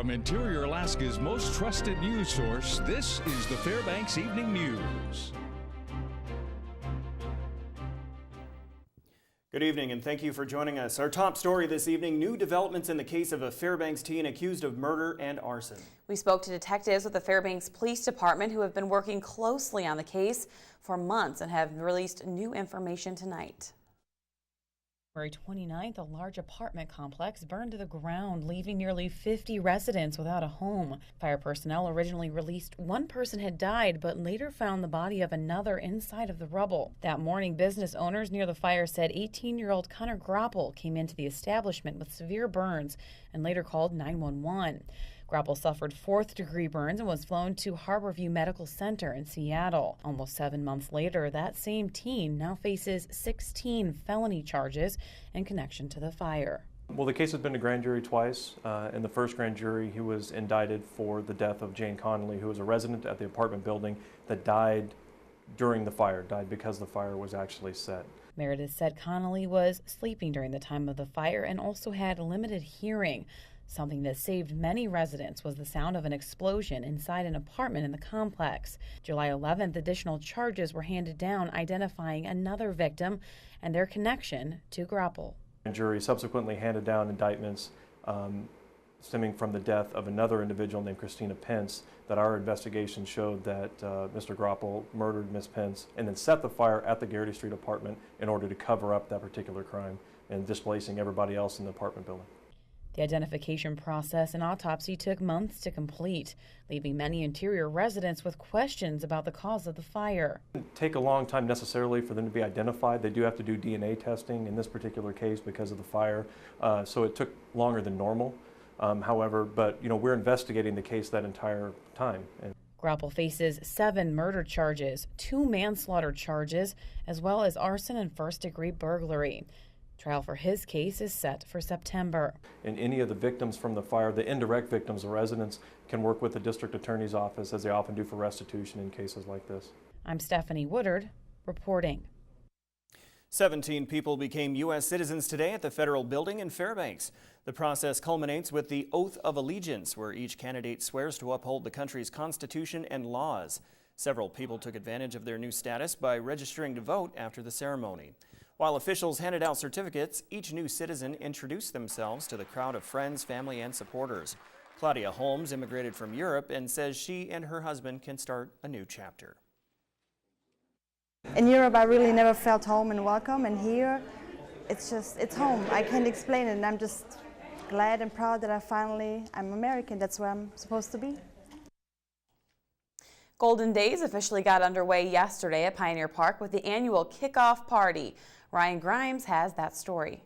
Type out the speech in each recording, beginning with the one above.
From Interior Alaska's most trusted news source, this is the Fbx Evening News. Good evening and thank you for joining us. Our top story this evening, new developments in the case of a Fairbanks teen accused of murder and arson. We spoke to detectives with the Fairbanks Police Department who have been working closely on the case for months and have released new information tonight. February 29th, a large apartment complex burned to the ground, leaving nearly 50 residents without a home. Fire personnel originally released one person had died, but later found the body of another inside of the rubble. That morning, business owners near the fire said 18-year-old Connor Grapple came into the establishment with severe burns and later called 911. Grapple suffered 4th-degree burns and was flown to Harborview Medical Center in Seattle. Almost 7 months later, that same teen now faces 16 felony charges in connection to the fire. Well, the case has been to grand jury twice. In the first grand jury, he was indicted for the death of Jane Connolly, who was a resident at the apartment building that died during the fire, died because the fire was actually set. Meredith said Connolly was sleeping during the time of the fire and also had limited hearing. Something that saved many residents was the sound of an explosion inside an apartment in the complex. July 11th, additional charges were handed down identifying another victim and their connection to Grapple. The jury subsequently handed down indictments stemming from the death of another individual named Christina Pence, that our investigation showed that Mr. Grapple murdered Ms. Pence and then set the fire at the Garrity Street apartment in order to cover up that particular crime and displacing everybody else in the apartment building. The identification process and autopsy took months to complete, leaving many interior residents with questions about the cause of the fire. It didn't take a long time necessarily for them to be identified. They do have to do DNA testing in this particular case because of the fire, so it took longer than normal. However, we're investigating the case that entire time. Grapple faces 7 murder charges, 2 manslaughter charges, as well as arson and 1st-degree burglary. Trial for his case is set for September. And any of the victims from the fire, the indirect victims, the residents, can work with the district attorney's office, as they often do, for restitution in cases like this. I'm Stephanie Woodard reporting. 17 people became U.S. citizens today at the federal building in Fairbanks. The process culminates with the Oath of Allegiance, where each candidate swears to uphold the country's constitution and laws. Several people took advantage of their new status by registering to vote after the ceremony. While officials handed out certificates, each new citizen introduced themselves to the crowd of friends, family, and supporters. Claudia Holmes immigrated from Europe and says she and her husband can start a new chapter. In Europe, I really never felt home and welcome, and here, it's home. I can't explain it, and I'm just glad and proud that I'm American. That's where I'm supposed to be. Golden Days officially got underway yesterday at Pioneer Park with the annual kickoff party. Ryan Grimes has that story.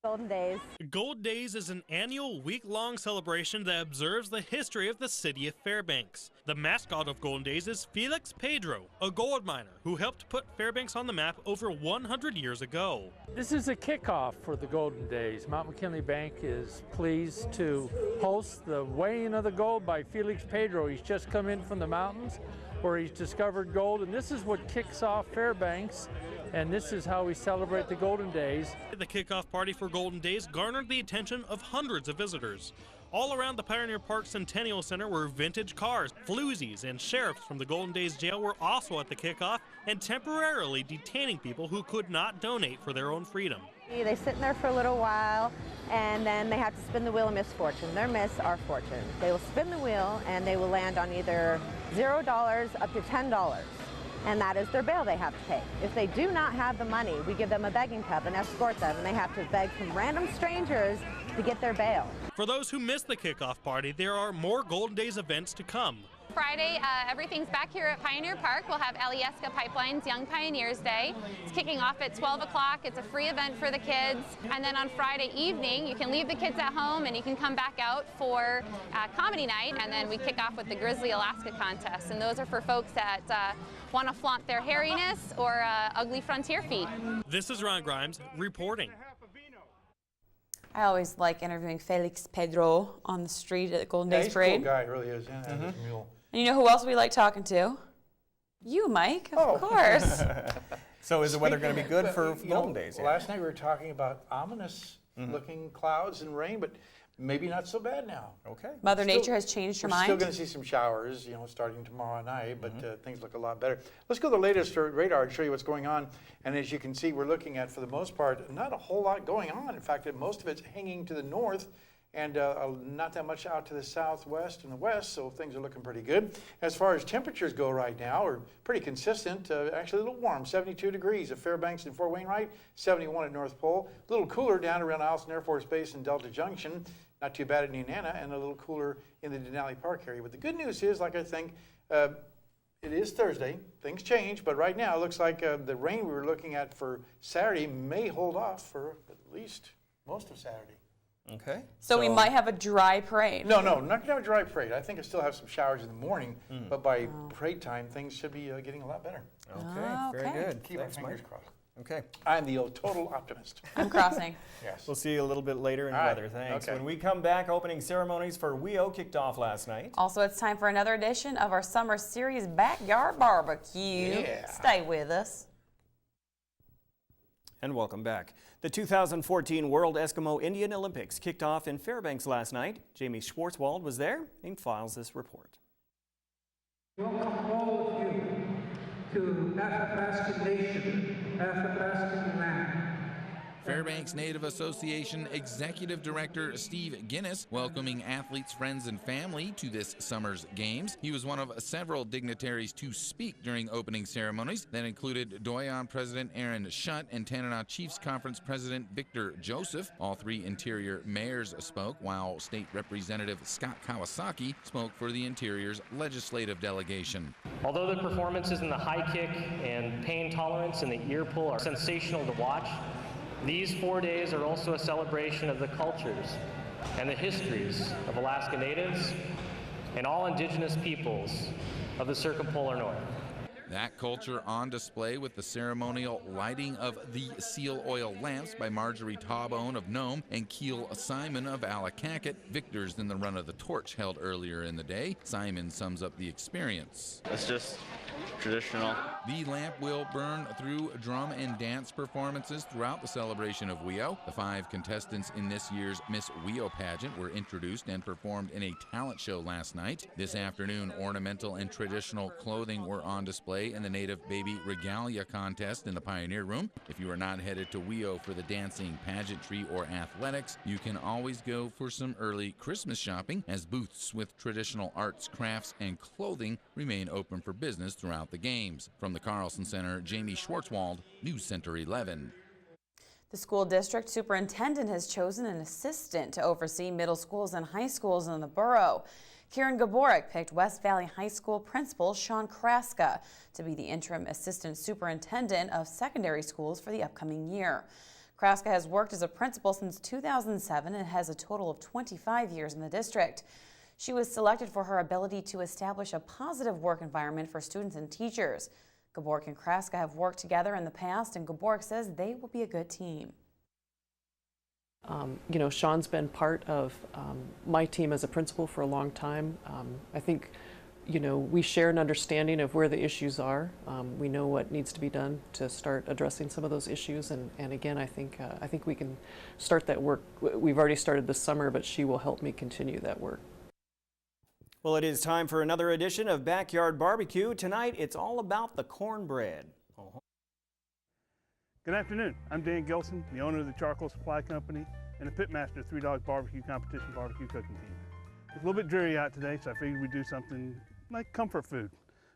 Golden Days. Golden Days is an annual week-long celebration that observes the history of the city of Fairbanks. The mascot of Golden Days is Fbx Pedro, a gold miner who helped put Fairbanks on the map over 100 years ago. This is a kickoff for the Golden Days. Mount McKinley Bank is pleased to host the weighing of the gold by Fbx Pedro. He's just come in from the mountains where he's discovered gold, and this is what kicks off Fairbanks, and this is how we celebrate the Golden Days. The kickoff party for Golden Days garnered the attention of hundreds of visitors. All around the Pioneer Park Centennial Center were vintage cars, floozies, and sheriffs from the Golden Days jail were also at the kickoff and temporarily detaining people who could not donate for their own freedom. They sit in there for a little while, and then they have to spin the wheel of misfortune. Their miss, our fortune. They will spin the wheel, and they will land on either $0 up to $10. And that is their bail they have to pay. If they do not have the money, we give them a begging cup and escort them, and they have to beg from random strangers to get their bail. For those who missed the kickoff party, there are more Golden Days events to come. Friday, everything's back here at Pioneer Park. We'll have Alyeska Pipeline's Young Pioneers Day. It's kicking off at 12 o'clock. It's a free event for the kids. And then on Friday evening, you can leave the kids at home and you can come back out for comedy night. And then we kick off with the Grizzly Alaska contest. And those are for folks that want to flaunt their hairiness or ugly frontier feet. This is Ron Grimes reporting. I always like interviewing Fbx Pedro on the street at the Golden Days Parade. He's a cool guy, he really is. Yeah, his mule. And you know who else we like talking to? You, Mike, of course. So is the weather going to be good for Golden Days? Last night we were talking about ominous looking clouds and rain, but maybe not so bad now. Okay. Mother Nature has changed her We're mind. still going to see some showers, starting tomorrow night, but things look a lot better. Let's go to the latest radar and show you what's going on. And as you can see, we're looking at, for the most part, not a whole lot going on. In fact, most of it's hanging to the north and not that much out to the southwest and the west, so things are looking pretty good. As far as temperatures go right now, we're pretty consistent, actually a little warm, 72 degrees at Fairbanks and Fort Wainwright, 71 at North Pole, a little cooler down around Eielson Air Force Base and Delta Junction, not too bad at Nenana, and a little cooler in the Denali Park area. But the good news is, like I think, it is Thursday, things change, but right now it looks like the rain we were looking at for Saturday may hold off for at least most of Saturday. Okay. So we might have a dry parade. No, not going to have a dry parade. I think I still have some showers in the morning, but by parade time, things should be getting a lot better. Okay, very good. Keep our fingers crossed. Okay. I'm the total optimist. I'm crossing. Yes. We'll see you a little bit later in All right. weather. Thanks. Okay. When we come back, opening ceremonies for WEO kicked off last night. Also, it's time for another edition of our summer series, Backyard Barbecue. Yeah. Stay with us. And welcome back. The 2014 World Eskimo Indian Olympics kicked off in Fairbanks last night. Jamie Schwartzwald was there and files this report. Welcome all of you to Athabasca Nation, Athabasca land. Fairbanks Native Association Executive Director Steve Guinness welcoming athletes, friends, and family to this summer's games. He was one of several dignitaries to speak during opening ceremonies that included Doyon President Aaron Shutt and Tanana Chiefs Conference President Victor Joseph. All three Interior mayors spoke, while State Representative Scott Kawasaki spoke for the Interior's legislative delegation. Although the performances in the high kick and pain tolerance and the ear pull are sensational to watch, these 4 days are also a celebration of the cultures and the histories of Alaska Natives and all indigenous peoples of the circumpolar north. That culture on display with the ceremonial lighting of the seal oil lamps by Marjorie Taubone of Nome and Keel Simon of Allakaket. Victors in the run of the torch held earlier in the day. Simon sums up the experience. It's just traditional. The lamp will burn through drum and dance performances throughout the celebration of WEO. The 5 contestants in this year's Miss WEO pageant were introduced and performed in a talent show last night. This afternoon, ornamental and traditional clothing were on display in the Native Baby Regalia contest in the Pioneer Room. If you are not headed to WEO for the dancing, pageantry, or athletics, you can always go for some early Christmas shopping, as booths with traditional arts, crafts, and clothing remain open for business throughout the games. From the Carlson Center, Jamie Schwartzwald, News Center 11. The school district superintendent has chosen an assistant to oversee middle schools and high schools in the borough. Karen Gaborik picked West Valley High School principal Sean Kraska to be the interim assistant superintendent of secondary schools for the upcoming year. Kraska has worked as a principal since 2007 and has a total of 25 years in the district. She was selected for her ability to establish a positive work environment for students and teachers. Gaborik and Kraska have worked together in the past, and Gaborik says they will be a good team. Sean's been part of my team as a principal for a long time. I think, we share an understanding of where the issues are. We know what needs to be done to start addressing some of those issues. And again, I think we can start that work. We've already started this summer, but she will help me continue that work. Well, it is time for another edition of Backyard Barbecue. Tonight, it's all about the cornbread. Good afternoon. I'm Dan Gilson, the owner of the Charcoal Supply Company and the pitmaster of 3 Dogs Barbecue Competition Barbecue Cooking Team. It's a little bit dreary out today, so I figured we'd do something like comfort food.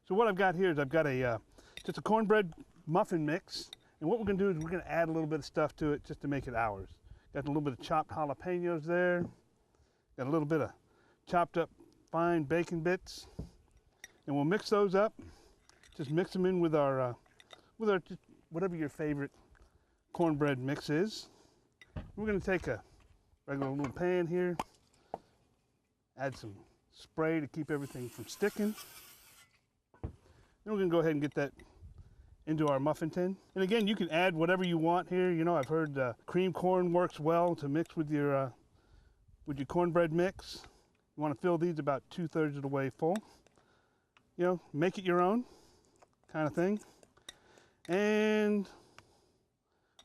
So what I've got here is I've got just a cornbread muffin mix, and what we're going to do is we're going to add a little bit of stuff to it just to make it ours. Got a little bit of chopped jalapenos there, got a little bit of chopped up fine bacon bits, and we'll mix those up. Just mix them in with our whatever your favorite cornbread mix is. We're going to take a regular little pan here, add some spray to keep everything from sticking. Then we're going to go ahead and get that into our muffin tin. And again, you can add whatever you want here. I've heard cream corn works well to mix with your cornbread mix. You want to fill these about 2/3 of the way full. Make it your own kind of thing. And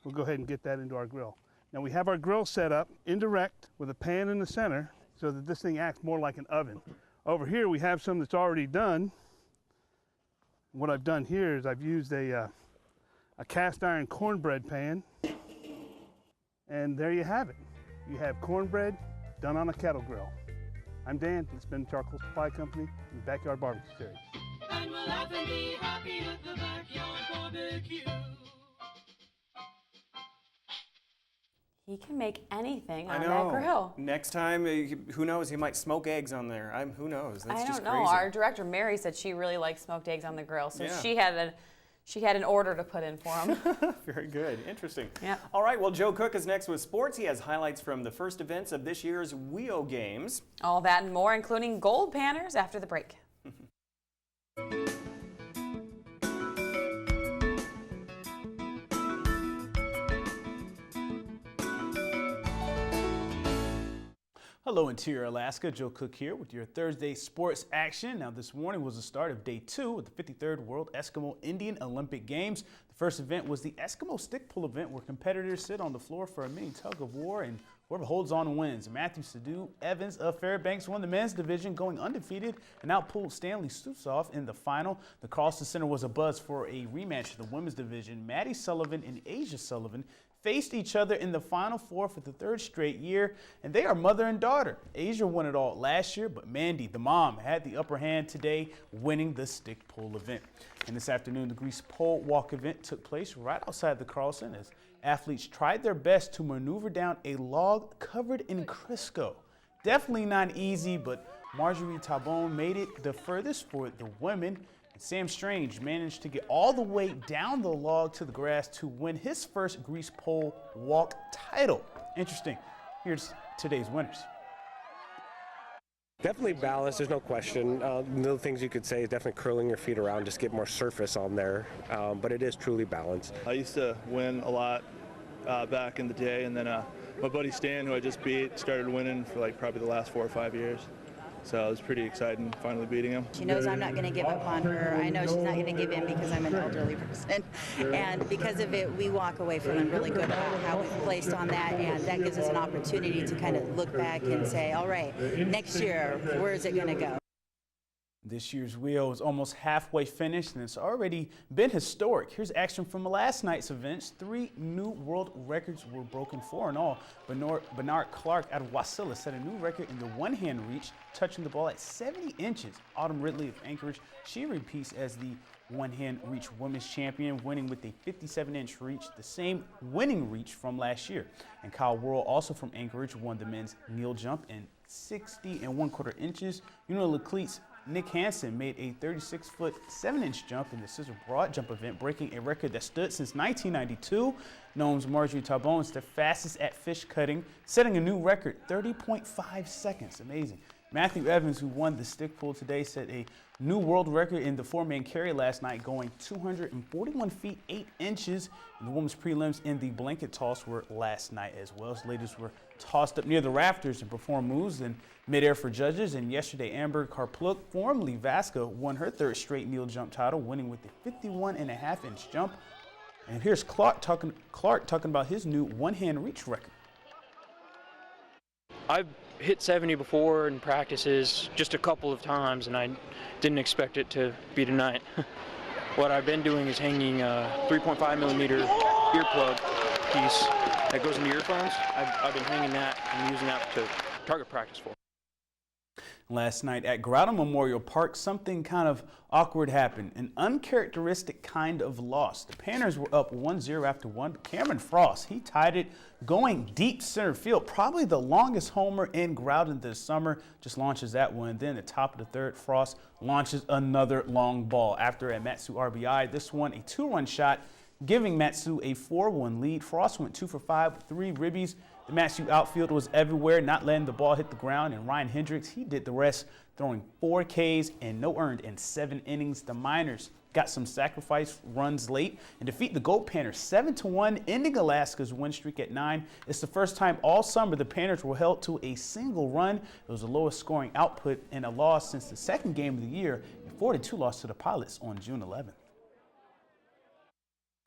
we'll go ahead and get that into our grill. Now we have our grill set up indirect with a pan in the center so that this thing acts more like an oven. Over here we have some that's already done. What I've done here is I've used a cast iron cornbread pan, and there you have it. You have cornbread done on a kettle grill. I'm Dan, it's been Charcoal Supply Company in the Backyard Barbecue Series. And we'll laugh and be happy at the Backyard Barbecue. He can make anything I on know. that grill. Next time, who knows, he might smoke eggs on there. Who knows? That's I just don't know. crazy. Our director, Mary, said she really likes smoked eggs on the grill, so Yeah. she had an order to put in for him. Very good. Interesting. Yeah. All right, well, Joe Cook is next with sports. He has highlights from the first events of this year's WIO Games. All that and more, including gold panners, after the break. Hello, Interior Alaska. Joe Cook here with your Thursday sports action. Now, this morning was the start of day 2 of the 53rd World Eskimo Indian Olympic Games. The first event was the Eskimo stick pull event, where competitors sit on the floor for a mini tug of war, and whoever holds on wins. Matthew Sadu Evans of Fairbanks won the men's division, going undefeated, and outpulled Stanley Stusoff in the final. The Carlson Center was abuzz for a rematch of the women's division. Maddie Sullivan and Asia Sullivan faced each other in the Final Four for the 3rd straight year, and they are mother and daughter. Asia won it all last year, but Mandy, the mom, had the upper hand today, winning the stick pull event. And this afternoon, the grease pole walk event took place right outside the Carlson as athletes tried their best to maneuver down a log covered in Crisco. Definitely not easy, but Marjorie Tabone made it the furthest for the women. And Sam Strange managed to get all the way down the log to the grass to win his first grease pole walk title. Interesting. Here's today's winners. Definitely balance, there's no question. Little things you could say is definitely curling your feet around, just get more surface on there, but it is truly balanced. I used to win a lot back in the day, and then my buddy Stan, who I just beat, started winning for like probably the last 4 or 5 years. So it was pretty exciting finally beating him. She knows I'm not going to give up on her. I know she's not going to give in because I'm an elderly person. And because of it, we walk away feeling really good about how we've placed on that. And that gives us an opportunity to kind of look back and say, all right, next year, where is it going to go? This year's wheel is almost halfway finished, and it's already been historic. Here's action from last night's events. 3 new world records were broken, 4 in all. Bernard Clark out of Wasilla set a new record in the one-hand reach, touching the ball at 70 inches. Autumn Ridley of Anchorage, she repeats as the one-hand reach women's champion, winning with a 57-inch reach, the same winning reach from last year. And Kyle Worrell, also from Anchorage, won the men's kneel jump in 60 1/4 inches. Cleats Nick Hansen made a 36-foot 7-inch jump in the scissor broad jump event, breaking a record that stood since 1992. Nome's Marjorie Tabone is the fastest at fish cutting, setting a new record, 30.5 seconds. Amazing. Matthew Evans, who won the stick pull today, set a new world record in the 4-man carry last night, going 241 feet 8 inches. And the women's prelims in the blanket toss were last night as well. So ladies were tossed up near the rafters and performed moves in midair for judges. And yesterday, Amber Karpluk, formerly Vasca, won her 3rd straight kneel jump title, winning with a 51.5-inch jump. And here's Clark talking about his new one-hand reach record. I've hit 70 before in practices just a couple of times, and I didn't expect it to be tonight. What I've been doing is hanging a 3.5 millimeter earplug piece that goes in the earphones. I've been hanging that and using that to target practice for. Last night at Grotto Memorial Park, something kind of awkward happened. An uncharacteristic kind of loss. The Panthers were up 1-0 after 1, but Cameron Frost, he tied it going deep center field. Probably the longest homer in Groton this summer. Just launches that one. Then at the top of the 3rd, Frost launches another long ball. After a Matsu RBI, this one a 2-run shot, giving Matsu a 4-1 lead. Frost went 2 for 5 with 3 ribbies. The Matsu outfield was everywhere, not letting the ball hit the ground, and Ryan Hendricks, he did the rest, throwing 4 Ks and no earned in 7 innings. The Miners got some sacrifice runs late and defeat the Gold Panthers 7-1, ending Alaska's win streak at 9. It's the first time all summer the Panthers were held to a single run. It was the lowest scoring output in a loss since the second game of the year, a 4-2 loss to the Pilots on June 11th.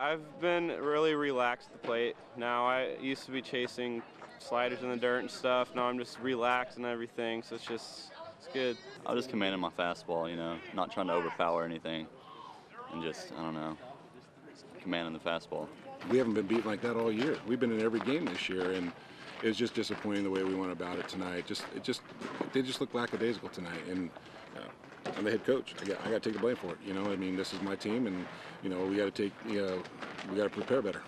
I've been really relaxed at the plate. Now I used to be chasing sliders in the dirt and stuff. Now I'm just relaxed and everything, so it's good. I was just commanding my fastball, not trying to overpower anything, and just, I don't know, commanding the fastball. We haven't been beat like that all year. We've been in every game this year, and it's just disappointing the way we went about it tonight. They just look lackadaisical tonight, and I'm the head coach. I got to take the blame for it. This is my team, and we got to prepare better.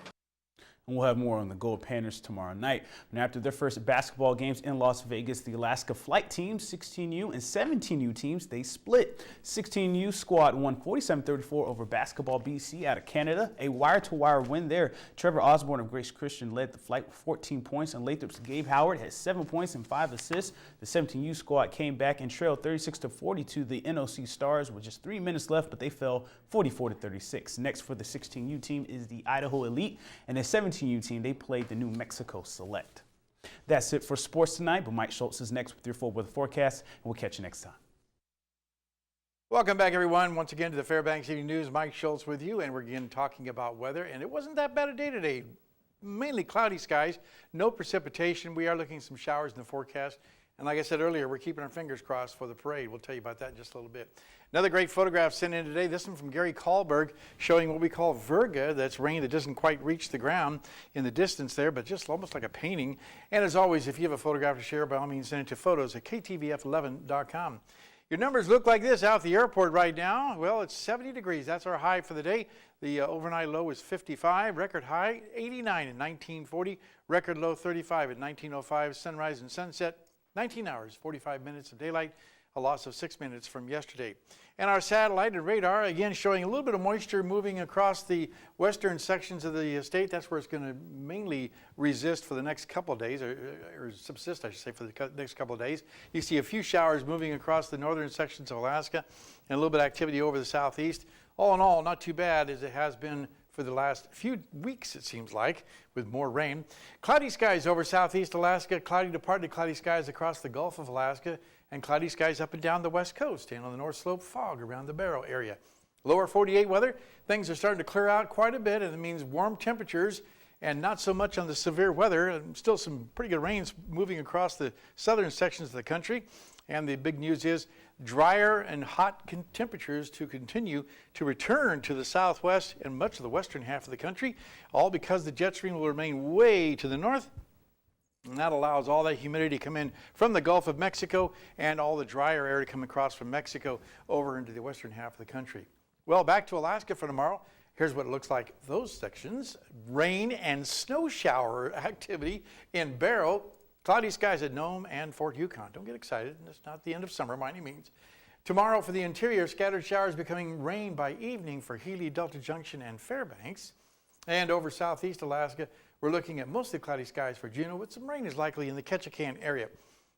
And we'll have more on the Gold Panthers tomorrow night. And after their first basketball games in Las Vegas, the Alaska flight teams, 16U and 17U teams, they split. 16U squad won 47-34 over Basketball BC out of Canada. A wire-to-wire win there. Trevor Osborne of Grace Christian led the flight with 14 points, and Lathrop's Gabe Howard had 7 points and 5 assists. The 17U squad came back and trailed 36-40 to the NOC Stars with just 3 minutes left, but they fell 44-36. Next for the 16U team is the Idaho Elite, and the 17U team, they played the New Mexico Select. That's it for sports tonight, but Mike Schultz is next with your full weather forecast, and we'll catch you next time. Welcome back, everyone, once again to the Fbx Evening News. Mike Schultz with you, and we're again talking about weather, and it wasn't that bad a day today. Mainly cloudy skies, no precipitation. We are looking at some showers in the forecast, and like I said earlier, we're keeping our fingers crossed for the parade. We'll tell you about that in just a little bit. Another great photograph sent in today, this one from Gary Kahlberg, showing what we call virga. That's rain that doesn't quite reach the ground in the distance there, but just almost like a painting. And as always, if you have a photograph to share, by all means, send it to photos@ktvf11.com. Your numbers look like this out at the airport right now. Well, it's 70 degrees. That's our high for the day. The overnight low is 55. Record high 89 in 1940. Record low 35 at 1905. Sunrise and sunset 19 hours, 45 minutes of daylight. A loss of 6 minutes from yesterday. And our satellite and radar, again, showing a little bit of moisture moving across the western sections of the state. That's where it's going to mainly resist for the next couple of days, or subsist, I should say, for the next couple of days. You see a few showers moving across the northern sections of Alaska and a little bit of activity over the southeast. All in all, not too bad as it has been for the last few weeks, it seems like, with more rain. Cloudy skies over southeast Alaska, cloudy to partly cloudy skies across the Gulf of Alaska, and cloudy skies up and down the west coast, and on the north slope, fog around the Barrow area. Lower 48 weather, things are starting to clear out quite a bit, and it means warm temperatures and not so much on the severe weather. And still some pretty good rains moving across the southern sections of the country. And the big news is drier and hot temperatures to continue to return to the southwest and much of the western half of the country, all because the jet stream will remain way to the north. And that allows all that humidity to come in from the Gulf of Mexico and all the drier air to come across from Mexico over into the western half of the country. Well, back to Alaska for tomorrow. Here's what it looks like those sections. Rain and snow shower activity in Barrow. Cloudy skies at Nome and Fort Yukon. Don't get excited. It's not the end of summer by any means. Tomorrow for the interior, scattered showers becoming rain by evening for Healy, Delta Junction, and Fairbanks. And over southeast Alaska, we're looking at mostly cloudy skies for Juneau, with some rain is likely in the Ketchikan area.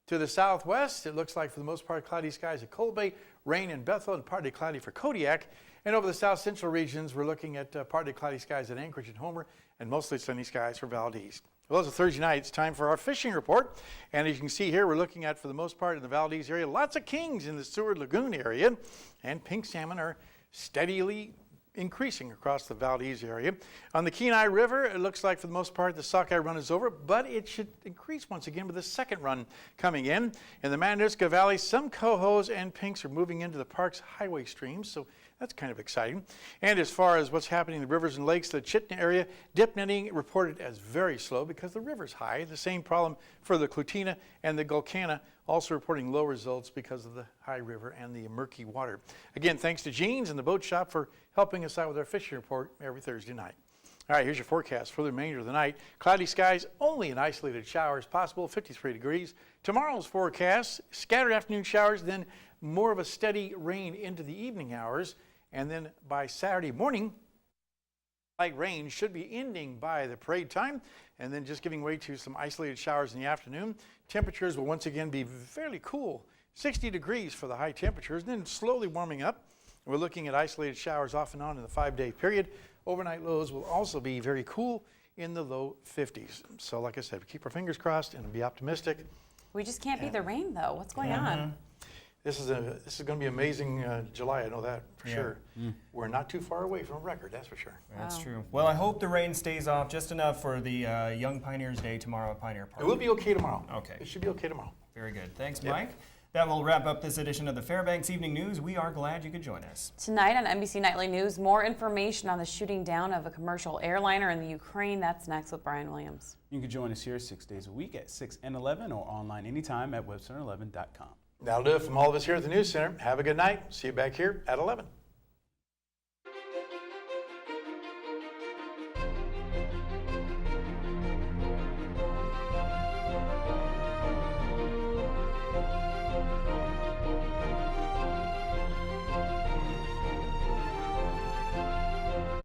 To the southwest, it looks like for the most part cloudy skies at Cold Bay, rain in Bethel, and partly cloudy for Kodiak. And over the south central regions, we're looking at partly cloudy skies at Anchorage and Homer, and mostly sunny skies for Valdez. Well, it's a Thursday night. It's time for our fishing report. And as you can see here, we're looking at, for the most part, in the Valdez area, lots of kings in the Seward Lagoon area, and pink salmon are steadily increasing across the Valdez area. On the Kenai River, it looks like for the most part the sockeye run is over, but it should increase once again with the second run coming in. In the Matanuska Valley, some cohos and pinks are moving into the park's highway streams, so that's kind of exciting. And as far as what's happening in the rivers and lakes, the Chitin area, dip netting reported as very slow because the river's high. The same problem for the Clutina and the Gulkana, also reporting low results because of the high river and the murky water. Again, thanks to Jeans and the Boat Shop for helping us out with our fishing report every Thursday night. All right, here's your forecast for the remainder of the night. Cloudy skies, only an isolated showers possible, 53 degrees. Tomorrow's forecast, scattered afternoon showers, then more of a steady rain into the evening hours. And then by Saturday morning, light rain should be ending by the parade time, and then just giving way to some isolated showers in the afternoon. Temperatures will once again be fairly cool, 60 degrees for the high temperatures, and then slowly warming up. We're looking at isolated showers off and on in the 5-day period. Overnight lows will also be very cool in the low 50s. So like I said, we keep our fingers crossed and be optimistic. We just can't beat the rain, though. What's going on? This is going to be amazing July. I know that for sure. We're not too far away from a record, that's for sure. That's true. Well, I hope the rain stays off just enough for the Young Pioneers Day tomorrow at Pioneer Park. It will be okay tomorrow. Okay. It should be okay tomorrow. Very good. Thanks, Mike. That will wrap up this edition of the Fairbanks Evening News. We are glad you could join us. Tonight on NBC Nightly News, more information on the shooting down of a commercial airliner in the Ukraine. That's next with Brian Williams. You can join us here 6 days a week at 6 and 11 or online anytime at webcenter11.com. That'll do it from all of us here at the News Center. Have a good night. See you back here at 11.